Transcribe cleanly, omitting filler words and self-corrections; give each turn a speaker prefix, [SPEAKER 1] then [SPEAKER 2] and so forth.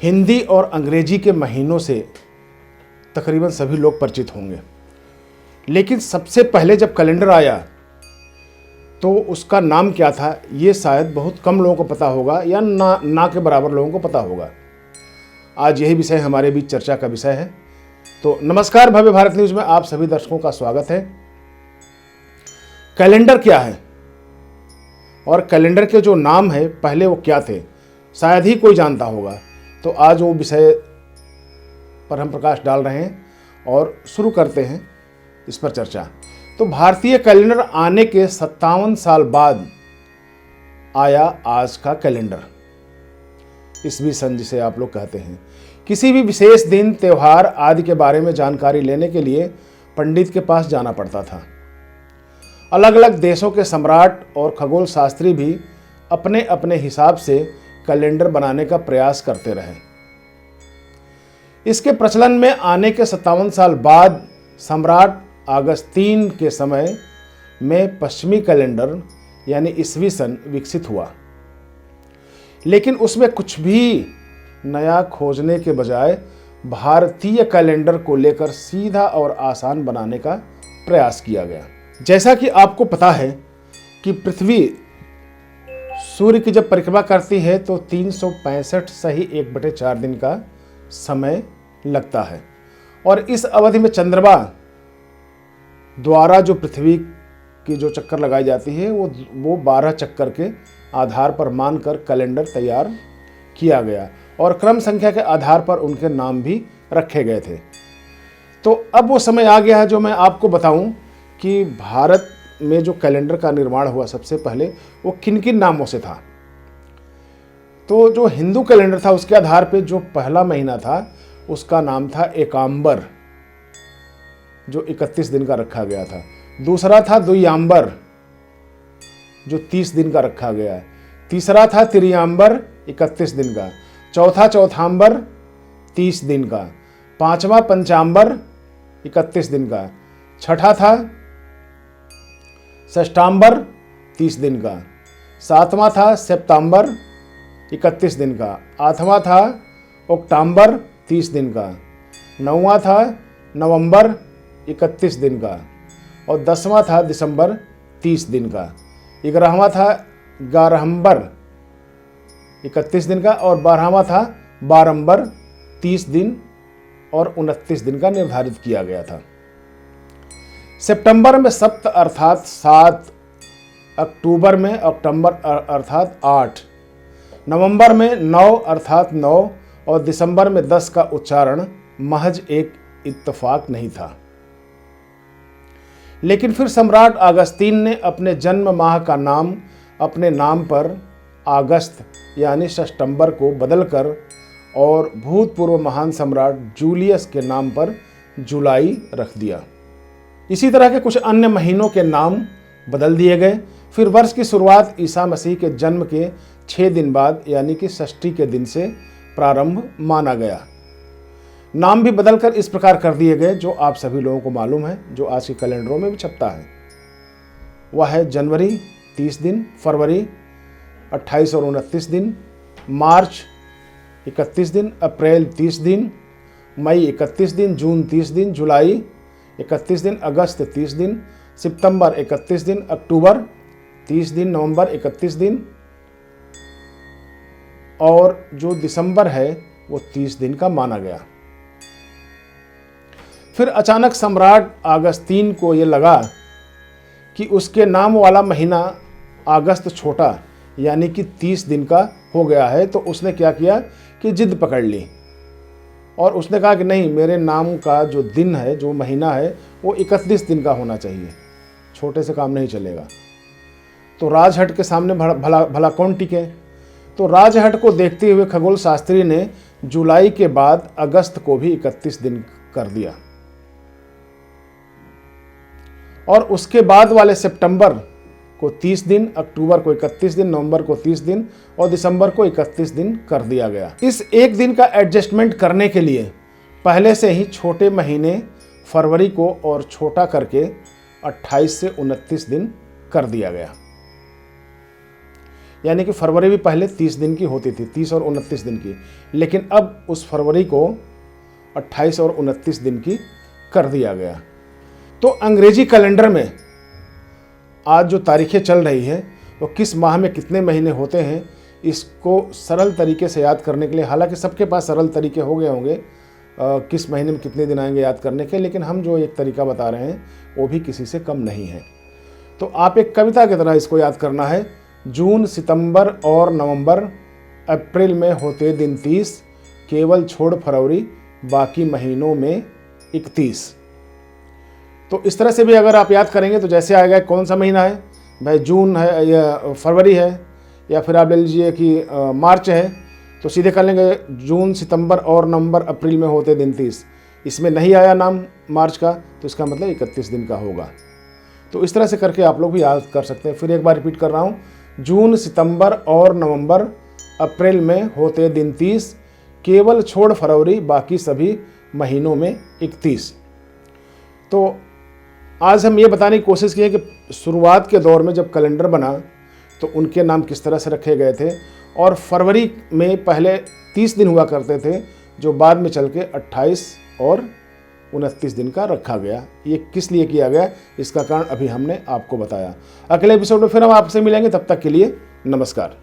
[SPEAKER 1] हिंदी और अंग्रेजी के महीनों से तकरीबन सभी लोग परिचित होंगे, लेकिन सबसे पहले जब कैलेंडर आया तो उसका नाम क्या था ये शायद बहुत कम लोगों को पता होगा या ना के बराबर लोगों को पता होगा। आज यही विषय हमारे बीच चर्चा का विषय है। तो नमस्कार, भव्य भारत न्यूज़ में आप सभी दर्शकों का स्वागत है। कैलेंडर क्या है और कैलेंडर के जो नाम है पहले वो क्या थे, शायद ही कोई जानता होगा। तो आज वो विषय पर हम प्रकाश डाल रहे हैं और शुरू करते हैं इस पर चर्चा। तो भारतीय कैलेंडर आने के 57 साल बाद आया आज का कैलेंडर, ईस्वी सन जिसे आप लोग कहते हैं। किसी भी विशेष दिन, त्यौहार आदि के बारे में जानकारी लेने के लिए पंडित के पास जाना पड़ता था। अलग अलग देशों के सम्राट और खगोल शास्त्री भी अपने अपने हिसाब से कैलेंडर बनाने का प्रयास करते रहे। इसके प्रचलन में आने के 57 साल बाद सम्राट अगस्तीन के समय में पश्चिमी कैलेंडर यानी ईस्वी सन विकसित हुआ, लेकिन उसमें कुछ भी नया खोजने के बजाय भारतीय कैलेंडर को लेकर सीधा और आसान बनाने का प्रयास किया गया। जैसा कि आपको पता है कि पृथ्वी सूर्य की जब परिक्रमा करती है तो 365 सही 1/4 दिन का समय लगता है, और इस अवधि में चंद्रमा द्वारा जो पृथ्वी की जो चक्कर लगाई जाती है वो 12 चक्कर के आधार पर मानकर कैलेंडर तैयार किया गया और क्रम संख्या के आधार पर उनके नाम भी रखे गए थे। तो अब वो समय आ गया है जो मैं आपको बताऊं कि भारत में जो कैलेंडर का निर्माण हुआ सबसे पहले वो किन किन नामों से था। तो जो हिंदू कैलेंडर था उसके आधार पे जो पहला महीना था उसका नाम था एकांबर, जो 31 दिन का रखा गया था। दूसरा था द्वियांबर, जो 30 दिन का रखा गया है। तीसरा था त्रियांबर, 31 दिन का। चौथा चौथांबर, 30 दिन का। पांचवा पंचांबर, 31 दिन का। छठा था षष्ठांबर, 30 दिन का। सातवां था सितंबर, 31 दिन का। आठवां था अक्टूबर, 30 दिन का। नौवां था नवंबर, 31 दिन का। और 10वां था दिसंबर, 30 दिन का। 11वां था गारहंबर, 31 दिन का। और 12वां था बारंबर, 30 दिन और 29 दिन का निर्धारित किया गया था। सितंबर में सप्त अर्थात 7, अक्टूबर में अक्टूबर अर्थात 8, नवंबर में 9 अर्थात 9 और दिसंबर में 10 का उच्चारण महज एक इत्तेफाक नहीं था। लेकिन फिर सम्राट अगस्तीन ने अपने जन्म माह का नाम अपने नाम पर अगस्त यानी सितंबर को बदलकर और भूतपूर्व महान सम्राट जूलियस के नाम पर जुलाई रख दिया। इसी तरह के कुछ अन्य महीनों के नाम बदल दिए गए। फिर वर्ष की शुरुआत ईसा मसीह के जन्म के 6 दिन बाद यानी कि षष्ठी के दिन से प्रारंभ माना गया। नाम भी बदलकर इस प्रकार कर दिए गए जो आप सभी लोगों को मालूम है, जो आज के कैलेंडरों में भी छपता है। वह है जनवरी 30 दिन, फरवरी 28 और 29 दिन, मार्च 31 दिन, अप्रैल 30 दिन, मई 31 दिन, जून 30 दिन, जुलाई 31 दिन, अगस्त 30 दिन, सितंबर 31 दिन, अक्टूबर 30 दिन, नवंबर 31 दिन और जो दिसंबर है वो 30 दिन का माना गया। फिर अचानक सम्राट अगस्तीन को ये लगा कि उसके नाम वाला महीना अगस्त छोटा यानी कि 30 दिन का हो गया है। तो उसने क्या किया कि जिद पकड़ ली और उसने कहा कि नहीं, मेरे नाम का जो दिन है, जो महीना है वो 31 दिन का होना चाहिए, छोटे से काम नहीं चलेगा। तो राजहट के सामने भला कौन टिके। तो राजहट को देखते हुए खगोल शास्त्री ने जुलाई के बाद अगस्त को भी 31 दिन कर दिया और उसके बाद वाले सितंबर को 30 दिन, अक्टूबर को 31 दिन, नवंबर को 30 दिन और दिसंबर को 31 दिन कर दिया गया। इस एक दिन का एडजस्टमेंट करने के लिए पहले से ही छोटे महीने फरवरी को और छोटा करके 28 से 29 दिन कर दिया गया। यानी कि फरवरी भी पहले 30 दिन की होती थी, 30 और 29 दिन की, लेकिन अब उस फरवरी को 28 और 29 दिन की कर दिया गया। तो अंग्रेजी कैलेंडर में आज जो तारीखें चल रही है वो किस माह में कितने महीने होते हैं, इसको सरल तरीके से याद करने के लिए, हालांकि सबके पास सरल तरीके हो गए होंगे किस महीने में कितने दिन आएंगे याद करने के, लेकिन हम जो एक तरीका बता रहे हैं वो भी किसी से कम नहीं है। तो आप एक कविता की तरह इसको याद करना है। जून, सितंबर और नवंबर, अप्रैल में होते दिन 30, केवल छोड़ फरवरी, बाकी महीनों में 31। तो इस तरह से भी अगर आप याद करेंगे तो जैसे आएगा कौन सा महीना है भाई, जून है या फरवरी है, या फिर आप ले लीजिए कि मार्च है, तो सीधे कर लेंगे जून, सितंबर और नवंबर, अप्रैल में होते दिन 30। इसमें नहीं आया नाम मार्च का तो इसका मतलब 31 दिन का होगा। तो इस तरह से करके आप लोग भी याद कर सकते हैं। फिर एक बार रिपीट कर रहा हूँ, जून, सितंबर और नवंबर, अप्रैल में होते दिन 30, केवल छोड़ फरवरी, बाकी सभी महीनों में 31। तो आज हम ये बताने की कोशिश की है कि शुरुआत के दौर में जब कैलेंडर बना तो उनके नाम किस तरह से रखे गए थे, और फरवरी में पहले 30 दिन हुआ करते थे जो बाद में चल के 28 और 29 दिन का रखा गया। ये किस लिए किया गया, इसका कारण अभी हमने आपको बताया। अगले एपिसोड में फिर हम आपसे मिलेंगे, तब तक के लिए नमस्कार।